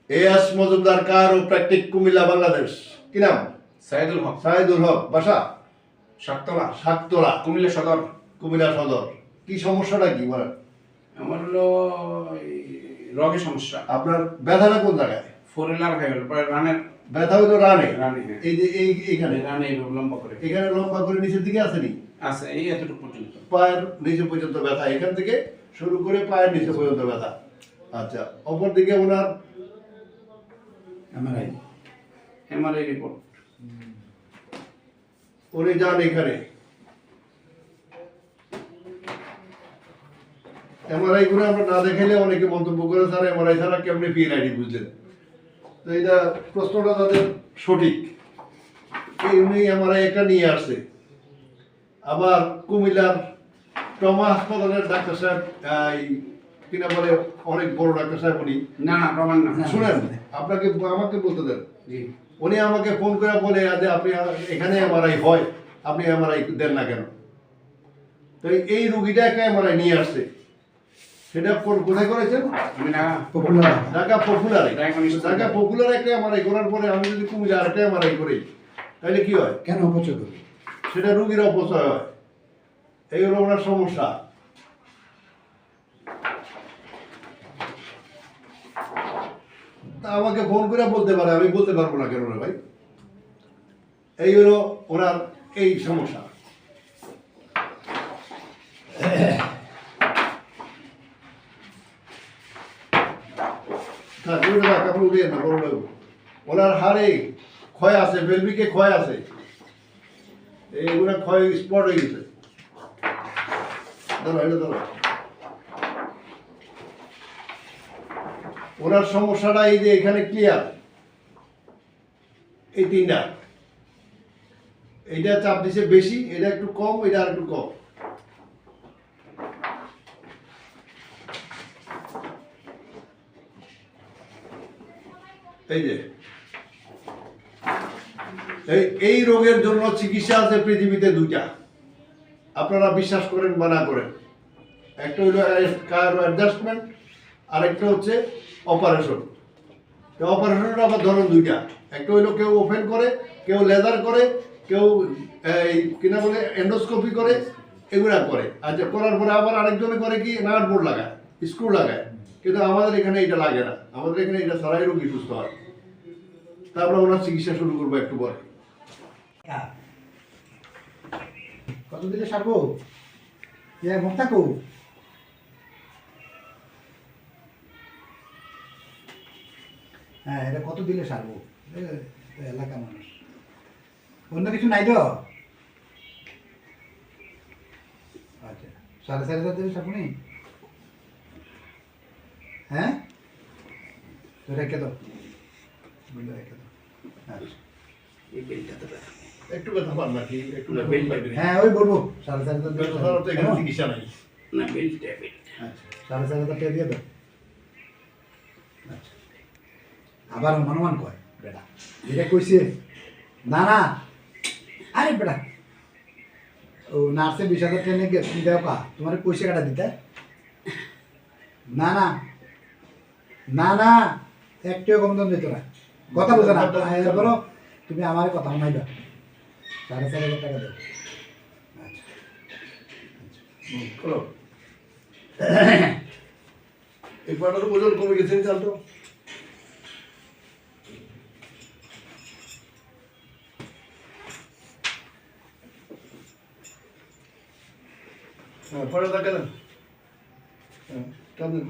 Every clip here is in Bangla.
এস মজুমদার কারোপ্র্যাকটিক কুমিল্লা বাংলাদেশ। কি নাম? সাইদুল হক। সাইদুল হক। বাসা? শাকতলা। শাকতলা, কুমিল্লা সদর। কুমিল্লা সদর। কি সমস্যাটা কি বলেন? আমার হলো রগের সমস্যা। আপনার ব্যথাটা কোন জায়গায়? ফোরেলার হয়ে গেল পরে রানের ব্যথা হইলো রানে। রানে, হ্যাঁ। এই যে এইখানে রানে লম্বা করে এখানে লম্বা করে নিচের দিকে আসেনি? আছে এই এতটুকু পর্যন্ত। পায়ের নিচে পর্যন্ত ব্যথা, এখান থেকে শুরু করে পায়ের নিচে পর্যন্ত ব্যথা। আচ্ছা, অপর দিকে ওনার এমআরআই রিপোর্ট। উনি যান এখানে এমআরআই করে, আমরা না দেখাইলে অনেকে মন্তব্য করে স্যার এমআরআই ছাড়া কেমনি পিএনআইডি বুঝলেন। তো এটা প্রশ্নটা তাদের সঠিক। উনি এমআরআই একটা নিয়ে আসছে। আবার কুমিল্লার ট্রমা হাসপাতালের ডাক্তার সাহেব, কিনা বলে অনেক বড় ডাক্তার সাহেব উনি। না না প্রমাণ না। শুনেন, আপনাকে আমাকে বলতে দেন। জি। উনি আমাকে ফোন করে বলে যে আপনি এখানে এমআরআই হয়, আপনি এমআরআই দেন না কেন? তো এই রুগীটা একটা এমআরআই নিয়ে আসছে। সেটা কোথায় করেছেন? আমি না ঢাকা পপুলারে। Diagnostic ঢাকা পপুলারে একটা এমআরআই করার পরে আমি যদি কুমিল্লা আরেকটা এমআরআই করি, তাহলে কি হয়? কেন অপচয় করবে? সেটা রুগীর অপচয় হয়। এই হলো ওনার সমস্যা। তা আমাকে ফোন করে বলতে পারে, আমি বলতে পারবো না কেন রে ভাই? এই হলো ওনার এই সমস্যা। ওনার হাড়ে ক্ষয় আছে, বেলবিকে ক্ষয় আছে, এইগুলো ক্ষয় স্পট হয়ে গেছে। ধরো এটা ধরো। ওনার সমস্যাটা এই যে এখানে ক্লিয়ার, এই তিনটা। এইটা চাপ দিছে বেশি, এটা একটু কম, এটা আর একটু কম। এই যে এই রোগের জন্য চিকিৎসা আছে পৃথিবীতে দুইটা, আপনারা বিশ্বাস করেন বা না করেন। একটা হইলো অ্যাডজাস্টমেন্ট, আর একটা হচ্ছে অপারেশন। অপারেশনের আবার ধরুন দুইটা, একটা হইলো কেউ ওপেন করে, কেউ লেজার করে, কেউ এই কিনা বলে এন্ডোস্কোপি করে, এগুলা করে। আচ্ছা, করার পরে আবার আরেকজনে করে কি নাট বোর্ড লাগায়, স্ক্রু লাগায়। কিন্তু আমাদের এখানে এটা লাগে না, আমাদের এখানে এটা ছাড়াই রোগী সুস্থ হয়। তারপরে ওনার চিকিৎসা শুরু করবো একটু পরে। কত দিলে সারবো? মুখ থাকো। হ্যাঁ, এটা কত দিলে সারবো? এলাকা মানুষ, অন্য কিছু নাই তো? আচ্ছা, 4.5 দিলে সারবো নি? হ্যাঁ, তো রেখে দাও, বলে রেখে দাও। আচ্ছা, এই বেলটা তো একটু কথা পান নাকি? একটু হ্যাঁ ওই বলবো 4.5 তো এখানে চিকিৎসা নাই। না বেলটা আচ্ছা, 4.5 টাকা দিয়ে দাও। আচ্ছা, আবার অনুমান কয় বেটা, এটা কইছে না না, আরে বেটা ও নার্সে 20,000 ট্রেনে গেছে দেও কা তোমার পয়সা কাটা দিতে? না না না না, একটু কম দাম দিত না, কথা বুঝো না। এরপরও তুমি আমার কথা শোনাইবা, 4.5 টাকা দাও। আচ্ছা করো। এই পাটার ওজন কমে গেছে, চাল তো। হ্যাঁ, পরে দেখা দেন। হ্যাঁ, টানেন।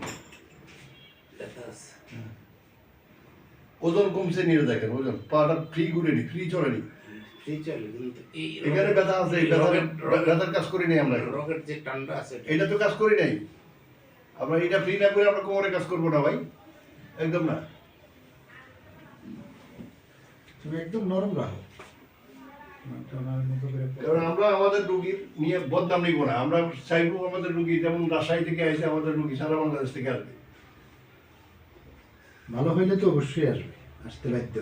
ওজন কমছে নিয়ে দেখেন, ওজন পাটা ফ্রি ঘুরেনি, ফ্রি চলেনি। এখানে ব্যথা আছে, ব্যথার কাজ করি নাই আমরা। রগের যে টান্ডা আছে এটা তো কাজ করি নাই আমরা। এটা ফ্রি না করে আমরা কোমরে কাজ করবো না ভাই, একদম না। তুমি একদম নরম রাখো, কারণ আমরা আমাদের রুগীর নিয়ে বদনাম নিব না। আমরা চাইবো আমাদের রুগী যেমন রাজশাহী থেকে আসে, আমাদের রুগী সারা বাংলাদেশ থেকে আসবে। ভালো হইলে তো অবশ্যই আসবে, আসতে বাধ্য।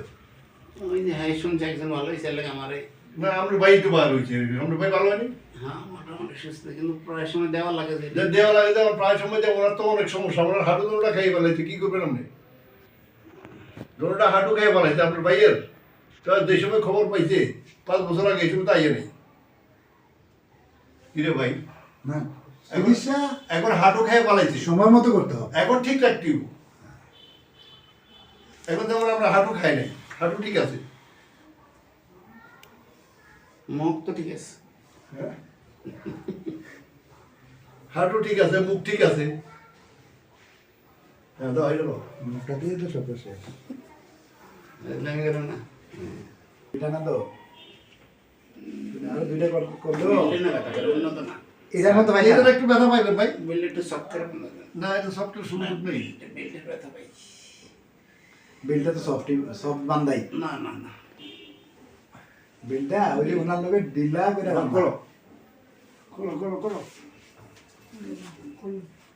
ওই যে হাই শুনছে একজন ভালো হয়েছে আমার না, আমরা ভাই তো ভালো হয়েছে, আমরা ভাই ভালো হয়নি। হ্যাঁ মোটামুটি সুস্থ, কিন্তু প্রায় সময় দেওয়া লাগে যে দেওয়া লাগে, যেমন প্রায় সময় দেওয়া। ওনার তো অনেক সমস্যা, ওনার হাঁটু ওটা খাই ফেলাইছে, কি করবেন আপনি? ডোনাটা হাঁটু খেয়ে বানাইছে আপনার ভাইয়ের। তো যে সময় খবর পাইছে 5 বছর আগে এই সময় তো আইয়ে নেই। কিরে ভাই, না চিকিৎসা এখন হাঁটু খেয়ে পালাইছে, সময় মতো করতে হবে। এখন ঠিকঠাক টিউ। এখন যেমন আমরা হাঁটু খাই নাই, হাঁটু ঠিক আছে। মুখ তো ঠিক আছে। হ্যাঁ? হাঁটু ঠিক আছে, মুখ ঠিক আছে। হ্যাঁ, দাও এটা দাও। মুখটা দিয়ে তো সব শেষ। লেগে গেল না। এটা না তো আরো দুইটা করলো বেল্টে না ব্যথা করে, উন্নত না। এটার মতো ভাই এটার একটু ব্যথা পাইবেন ভাই। বেল্ট একটু সফট করে আপনার। না, এটা সফটওয়্যার সুযোগ নেই। বেল্টের ব্যথা পাই। বিলটা তো সফট বান্দাই না না না, বিলটা ওই যে ওনার লোকের ডিলা করে করো করো করো করো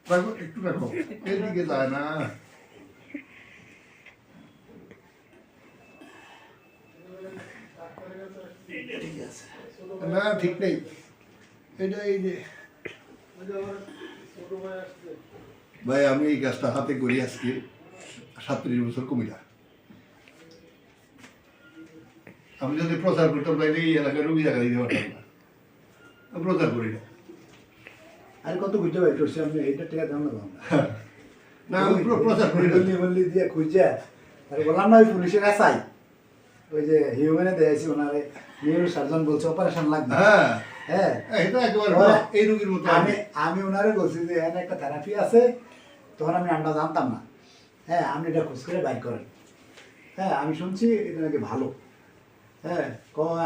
রাখো, একটু রাখো, এদিকে যায় না। এটা ঠিক আছে। না ঠিক নেই, এটা এই যে ভাই আমি এই কাজটা হাতে করি আজকে 37 বছর কুমিল্লা। আমি যদি প্রচার করতাম তাইলে এই এলাকায় রুগী দেখা দিতে পারতাম না, আমি প্রচার করি না। আর কত বুঝতে পারি তোর সামনে এইটা টাকা দাম না না আমি প্রচার করি না। বললি দিয়ে খুঁজে আর বললাম না ওই পুলিশের আসাই ওই যে হিউম্যানে দিয়েছি ওনারে নিউরো সার্জন বলছে অপারেশন লাগবে। হ্যাঁ হ্যাঁ এটা একেবারে এই রুগীর মতো। আমি ওনারে বলছি যে এখানে একটা থেরাপি আছে, তখন আমি নামটা জানতাম না। হ্যাঁ আপনি এটা খোঁজ করে বাইর করেন। হ্যাঁ আমি শুনছি এটা নাকি ভালো। হ্যাঁ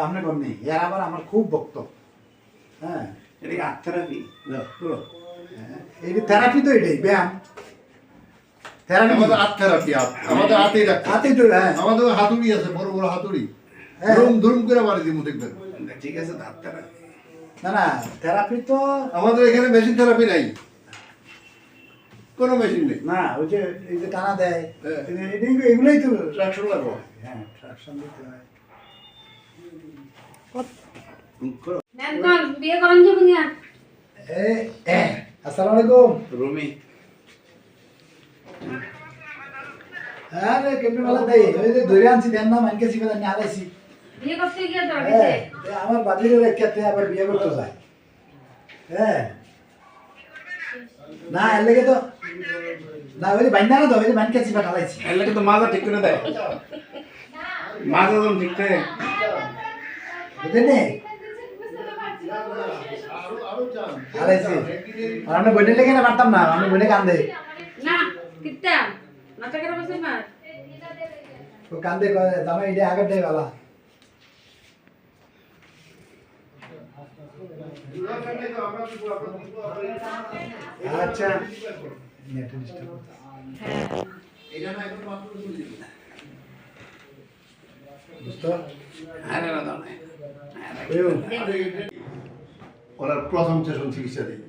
আপনি কম নেই এর আবার আমার খুব ভক্ত। হ্যাঁ এটা কি হাত থেরাপি? না, করো। এই থেরাপি তো এটাই ব্যায়াম থেরাপি আমাদের হাত থেরাপি, আমাদের হাতেই রাখতে। হাতে তো হ্যাঁ আমাদের হাতুড়ি আছে, বড় বড় হাতুড়ি, হ্যাঁ। ধুম ধুম করে মারি দিব দেখবেন। ঠিক আছে, হাত থেরাপি। না না থেরাপি তো আমাদের এখানে মেশিন থেরাপি নাই, কোনো মেশিন নেই। না ওই যে এই যে টানা দেয় হ্যাঁ। এগুলোই তো ট্রাকশন লাগো। হ্যাঁ ট্রাকশন দিতে হয়। করো। একদম বিয়ে করেন যাবো না। আসসালামু আলাইকুম। রুমি আরে কেমন ভালো তাই ওই যে ধরে আনছি দেন না মানকে শিখে দেন হারাইছি। বিয়ে করতে গিয়ে তো হ্যাঁ আমার বাড়ির রেখাতে আবার বিয়ে করতে যায়। হ্যাঁ না এর লেগে তো না ওই বাইন্দা না তো ওই যে মানকে শিখে হারাইছি। এর লাগে তো মাজা ঠিক করে দেয়। মাজা যখন ঠিক থাকে বুঝলেন নি হারাইছি। আর আমরা বইনে লেগে না পারতাম না, আমি বইনে কান্দে না কিত্তা মাথা খারাপ আছে না। ও কান্দে জামাই এটা আগের দেয় বালা। আচ্ছা নেটে ডিস্টার্ব বুঝতো আরে না দাও না। ওনার প্রথম সেশন চিকিৎসা দিই।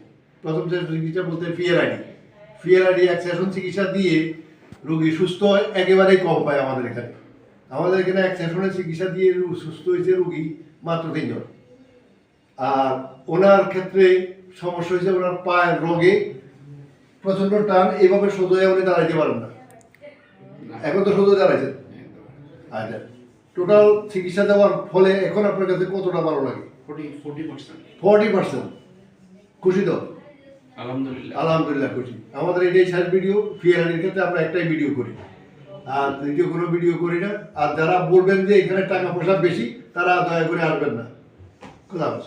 প্রথম সেশন চিকিৎসা বলতে ফিয়ার আইডি এক সেশন চিকিৎসা দিয়ে রোগী সুস্থ হয় একেবারেই কম পায় আমাদের এখানে। আমাদের এখানে এক সেশনের চিকিৎসা দিয়ে সুস্থ হয়েছে রোগী মাত্র 3 জন। আর ওনার ক্ষেত্রে সমস্যা হয়েছে ওনার পায়ের রোগে প্রচণ্ড টান, এইভাবে সোজা হয়ে উনি দাঁড়াইতে পারেন না। এখন তো সোজা দাঁড়াইছেন। আচ্ছা, টোটাল চিকিৎসা দেওয়ার ফলে এখন আপনার কাছে কতটা ভালো লাগে? 40%। 40%। খুশি তো? আলহামদুলিল্লাহ। আলহামদুলিল্লাহ খুশি। আমাদের এটাই শেষ ভিডিও। ফিয়ারানির ক্ষেত্রে আমরা একটাই ভিডিও করি, আর দ্বিতীয় কোনো ভিডিও করি না। আর যারা বলবেন যে এখানে টাকা পয়সা বেশি, তারা দয়া করে আসবেন না। খোদা হাফেজ।